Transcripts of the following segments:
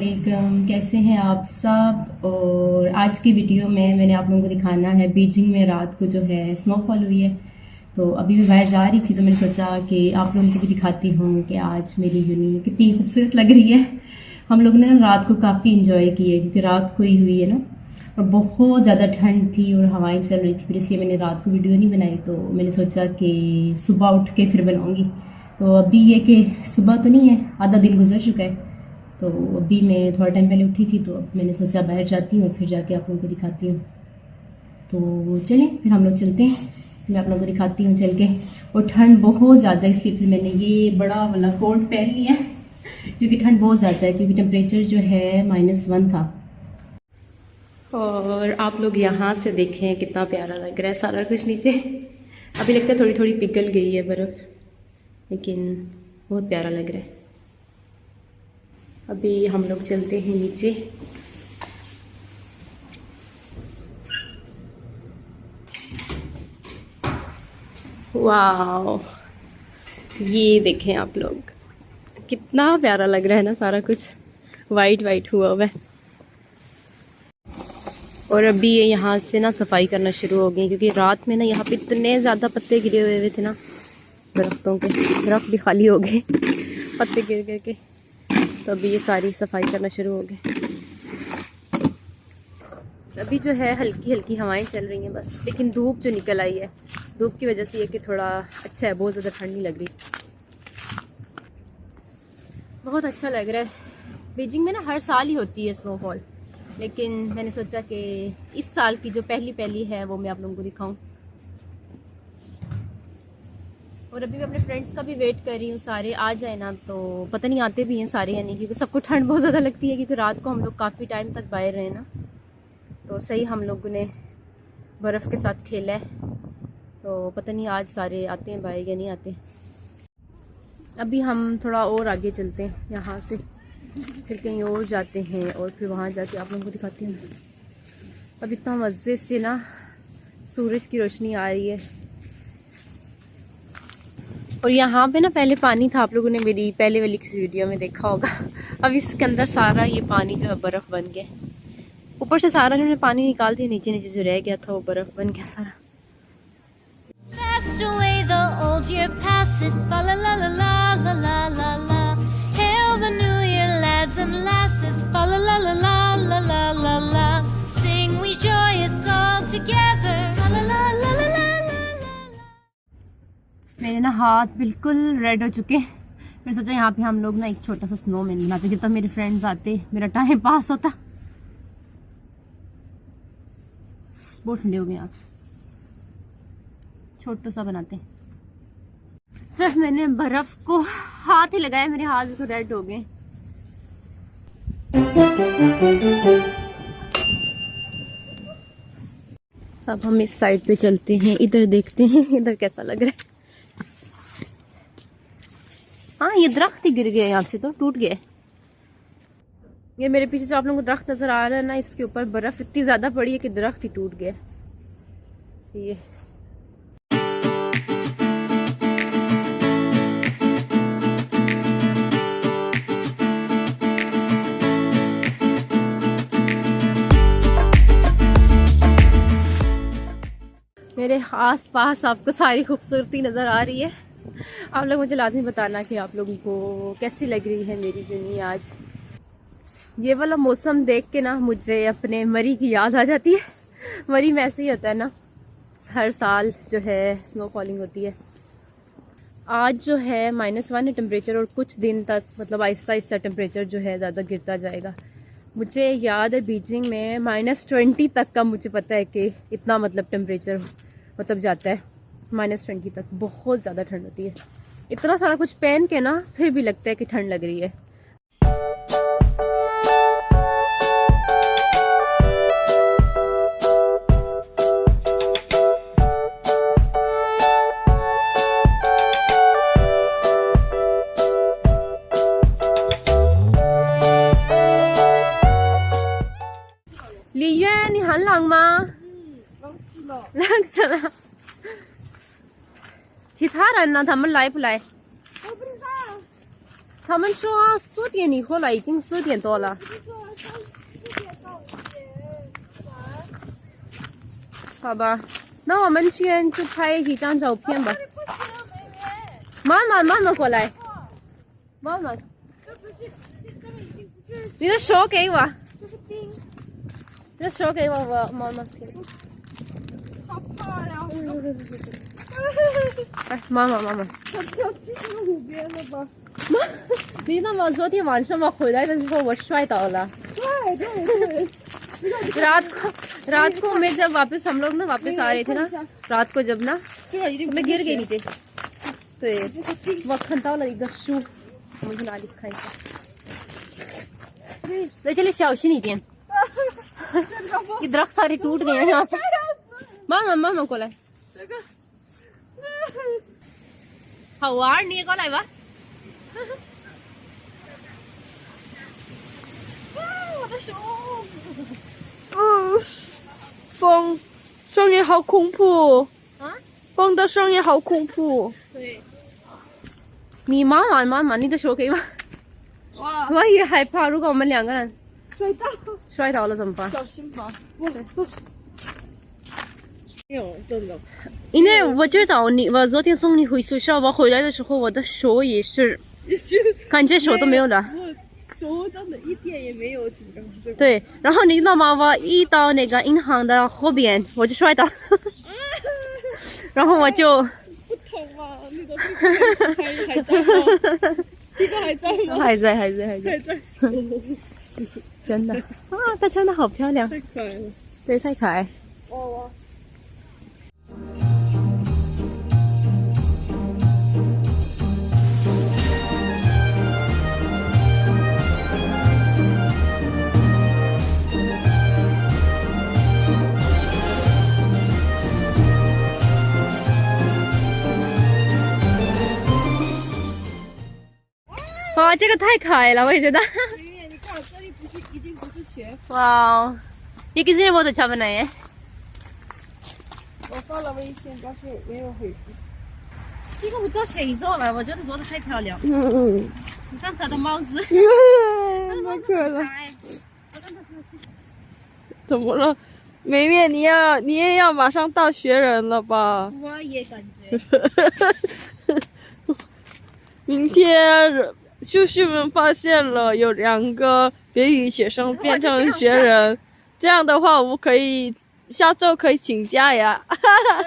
वालेकुम, कैसे हैं आप सब। और आज की वीडियो में मैंने आप लोगों को दिखाना है बीजिंग में रात को जो है स्नोफॉल हुई है। तो अभी मैं बाहर जा रही थी तो मैंने सोचा कि आप लोगों को भी दिखाती हूँ कि आज मेरी यूनी कितनी खूबसूरत लग रही है। हम लोगों ने ना रात को काफ़ी इंजॉय की है क्योंकि रात को ही हुई है ना, और बहुत ज़्यादा ठंड थी और हवाएं चल रही थी, फिर इसलिए मैंने रात को वीडियो नहीं बनाई। तो मैंने सोचा कि सुबह उठ के फिर बनाऊँगी। तो अभी ये कि सुबह तो नहीं है, आधा दिन गुजर चुका है। तो अभी मैं थोड़ा टाइम पहले उठी थी तो अब मैंने सोचा बाहर जाती हूँ फिर जाके आप लोगों को दिखाती हूँ। तो चलें फिर हम लोग चलते हैं, मैं आप लोगों को दिखाती हूँ चल के। और ठंड बहुत ज़्यादा है इसलिए फिर मैंने ये बड़ा वाला कोट पहन लिया है क्योंकि ठंड बहुत ज़्यादा है, क्योंकि टेम्परेचर जो है -1 था। और आप लोग यहाँ से देखें कितना प्यारा लग रहा है सारा कुछ नीचे। अभी लगता है थोड़ी थोड़ी पिघल गई है बर्फ़, लेकिन बहुत प्यारा लग रहा है। अभी हम लोग चलते हैं नीचे। वाह, ये देखें आप लोग, कितना प्यारा लग रहा है ना, सारा कुछ वाइट वाइट हुआ हुआ है। और अभी ये यहाँ से ना सफाई करना शुरू हो गई क्योंकि रात में ना यहाँ पे इतने ज़्यादा पत्ते गिरे हुए थे ना, दरख्तों के दरख्त भी खाली हो गए पत्ते गिर गिर के। तो अभी ये सारी सफाई करना शुरू हो गए। अभी जो है हल्की हल्की हवाएं चल रही हैं बस, लेकिन धूप जो निकल आई है, धूप की वजह से ये कि थोड़ा अच्छा है, बहुत ज़्यादा ठंड नहीं लग रही, बहुत अच्छा लग रहा है। बीजिंग में ना हर साल ही होती है स्नोफॉल, लेकिन मैंने सोचा कि इस साल की जो पहली है वो मैं आप लोगों को दिखाऊं। और अभी मैं अपने फ्रेंड्स का भी वेट कर रही हूँ, सारे आ जाए ना, तो पता नहीं आते भी हैं सारे या नहीं, क्योंकि सबको ठंड बहुत ज़्यादा लगती है क्योंकि रात को हम लोग काफ़ी टाइम तक बाहर रहे ना, तो सही हम लोगों ने बर्फ़ के साथ खेला है। तो पता नहीं आज सारे आते हैं बाहर या नहीं आते। अभी हम थोड़ा और आगे चलते हैं यहाँ से, फिर कहीं और जाते हैं और फिर वहाँ जाके आप लोगों को दिखाती हूँ। अब इतना मज़े से ना सूरज की रोशनी आ रही है। और यहाँ पे ना पहले पानी था, आप लोगों ने मेरी पहले वाली किसी वीडियो में देखा होगा। अब इसके अंदर सारा ये पानी जो है बर्फ़ बन गया, ऊपर से सारा इन्होंने पानी निकाल दिया, नीचे नीचे जो रह गया था वो बर्फ़ बन गया सारा। Fast away the old year passes, fa la la la la la la la la. Hail the new year, lads and lasses, fa la la la la la la la la. Sing we joyous all together, fa la la la la la la la. मेरे ना हाथ बिल्कुल red हो चुके हैं। मैंने सोचा यहाँ पे हम लोग ना एक छोटा सा स्नोमैन बनाते, जब तक मेरे फ्रेंड्स आते मेरा टाइम पास होता। बहुत ठंडे हो गए आज, छोटा सा बनाते हैं। सिर्फ मैंने बर्फ को हाथ ही लगाया, मेरे हाथ बिल्कुल रेड हो गए। अब हम इस साइड पे चलते हैं, इधर देखते हैं इधर कैसा लग रहा है। हाँ, ये दरख्त ही गिर गया, यहाँ से तो टूट गया। ये मेरे पीछे जो आप लोगों को दरख्त नजर आ रहा है ना, इसके ऊपर बर्फ इतनी ज्यादा पड़ी है कि दरख्त ही टूट गया। ये मेरे आस पास आपको सारी खूबसूरती नज़र आ रही है। आप लोग मुझे लाजमी बताना कि आप लोगों को कैसी लग रही है मेरी यूनी आज। ये वाला मौसम देख के ना मुझे अपने मरी की याद आ जाती है। मरी में ऐसे ही होता है ना, हर साल जो है स्नो फॉलिंग होती है। आज जो है -1 है टेम्परेचर, और कुछ दिन तक मतलब आहिस्ता आहिस्ता टेम्परेचर जो है ज़्यादा गिरता जाएगा। मुझे याद है बीजिंग में -20 तक का, मुझे पता है कि इतना मतलब टेम्परेचर मतलब जाता है -20 तक। बहुत ज़्यादा ठंड होती है, इतना सारा कुछ पहन के ना फिर भी लगता है कि ठंड लग रही है। Liyan, ni han lang ma. Lang sala. Chỉ thả ra nó thầm lại lại. 他们说4点以后了，已经4点多了。好吧，那我们先去拍一张照片吧。慢慢过来，慢慢。你的手给我。这是冰，你的手给我，我慢慢。好怕呀！哎，慢慢。它掉进这个湖边了吧？你知道吗？昨天晚上我回来的时候，我摔倒了。对。रात को मैं जब वापस हम लोग ना वापस आ रहे थे ना रात को जब ना मैं गिर गई नीचे तो वक्त था लगेगा शू मुझे ना लिखा है चलिए 小心一点 ये दरख्त सारे टूट गए हैं यहाँ से मामा को来 好玩你也过来吧我的手风声音好恐怖啊风的声音好恐怖对你慢慢你的手给我哇我也害怕如果我们两个人摔倒了怎么办小心吧没有真的因为我知道我昨天送你回学校我回来的时候我的手也是感觉手都没有了手真的一点也没有紧张对然后你知道吗我一到那个银行的后边我就摔倒然后我就不疼吗你的还在吗这个还在吗还在真的啊它穿的好漂亮太可爱了对太可爱哇哇这个太可爱了我也觉得你看这里已经不是雪哇ये किसी ने बहुत अच्छा बनाया है 我发了微信但是没有回复这个不知道谁做了我觉得做的太漂亮你看它的帽子太可爱了怎么了梅梅你也要马上当学人了吧我也感觉明天秀秀们发现了有2个别语学生变成学人这样的话我们可以下周可以请假呀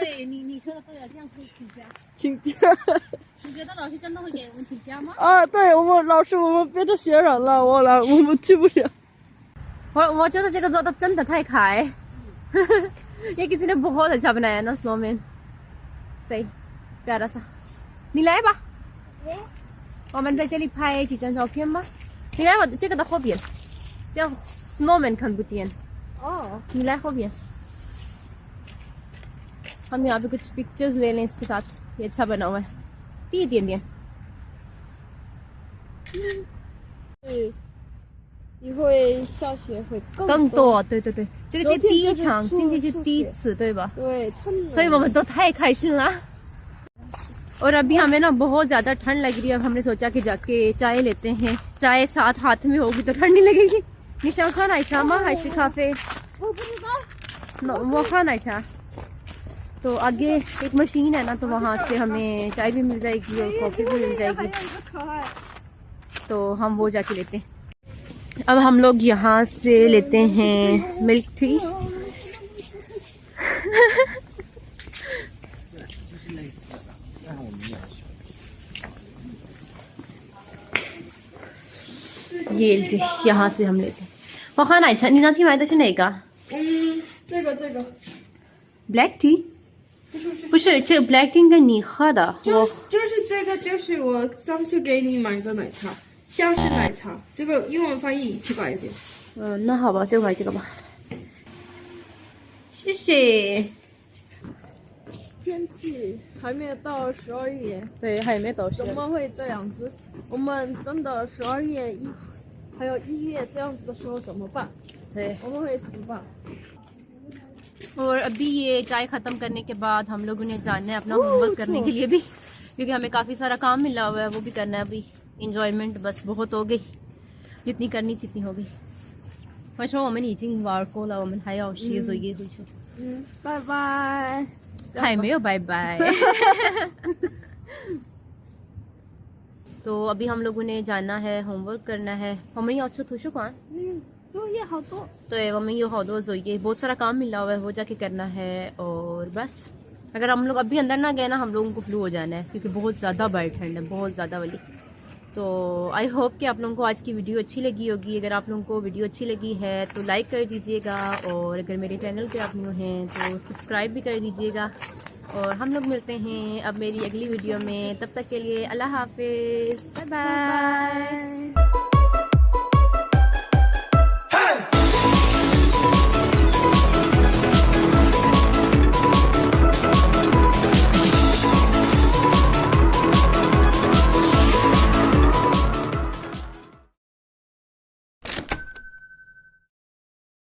对你说的对了这样可以请假你觉得老师真的会给我们请假吗啊对我们老师我们变成学人了我们去不了我觉得这个做的真的太可爱ये किसी ने बहुत अच्छा बनाया ना स्नोमैन सही प्यारा सा 你来吧我们在这里拍几张照片吧你来我这个的后边这样 snowman 看不见哦你来后边हम यहाँ पे कुछ पिक्चर्स ले लें इसके साथ ये अच्छा बना हुआ है 低一点点一会下雪会更多对这个是第一场今天是第一次对吧对所以我们都太开心了और अभी हमें ना बहुत ज्यादा ठंड लग रही है अब हमने सोचा कि जाके चाय लेते हैं चाय साथ हाथ में होगी तो ठंड नहीं लगेगी निशा खाना अच्छा माँ हाइश काफे वो खाना अच्छा तो आगे एक मशीन है ना तो वहाँ से हमें चाय भी मिल जाएगी और कॉफी भी मिल जाएगी तो हम वो जाके लेते हैं अब हम लोग यहाँ से लेते हैं मिल्क टी ये लीजिए यहाँ से हम लेते हैं वो खाना अच्छा नहीं ना थी मैं तो नहीं का 这个 black tea 不是这 black tea 跟你喝的我就是这个就是我上次给你买的奶茶像是奶茶这个英文翻译奇怪一点那好吧就买这个吧谢谢天气还没有到12月对还没到怎么会这样子我们真的12月还有1月这样子的时候怎么办对我们会死吧 और अभी ये चाय खत्म करने के बाद हम लोगों ने जाना है अपना होमवर्क करने के लिए भी क्योंकि हमें काफी सारा काम मिला हुआ है वो भी करना है अभी इंजॉयमेंट बस बहुत हो गई, जितनी करनी थी इतनी हो गई। 我说我们已经玩够了，我们还要洗嘴液回去。拜拜。还没有拜拜。तो अभी हम लोगों ने जाना है, होमवर्क करना है。我们要去图书馆。作业好多。对，我们有好多作业，बहुत सारा काम मिला हुआ है, वो जाके करना है। और बस अगर हम लोग अभी अंदर ना गए ना, हम लोगों को फ्लू हो जाना है, क्योंकि बहुत ज़्यादा बाहर ठंड है, बहुत ज़्यादा वाली। तो आई होप कि आप लोगों को आज की वीडियो अच्छी लगी होगी। अगर आप लोगों को वीडियो अच्छी लगी है तो लाइक कर दीजिएगा, और अगर मेरे चैनल पे आप न्यू हैं तो सब्सक्राइब भी कर दीजिएगा। और हम लोग मिलते हैं अब मेरी अगली वीडियो में, तब तक के लिए अल्लाह हाफिज़, बाय बाय।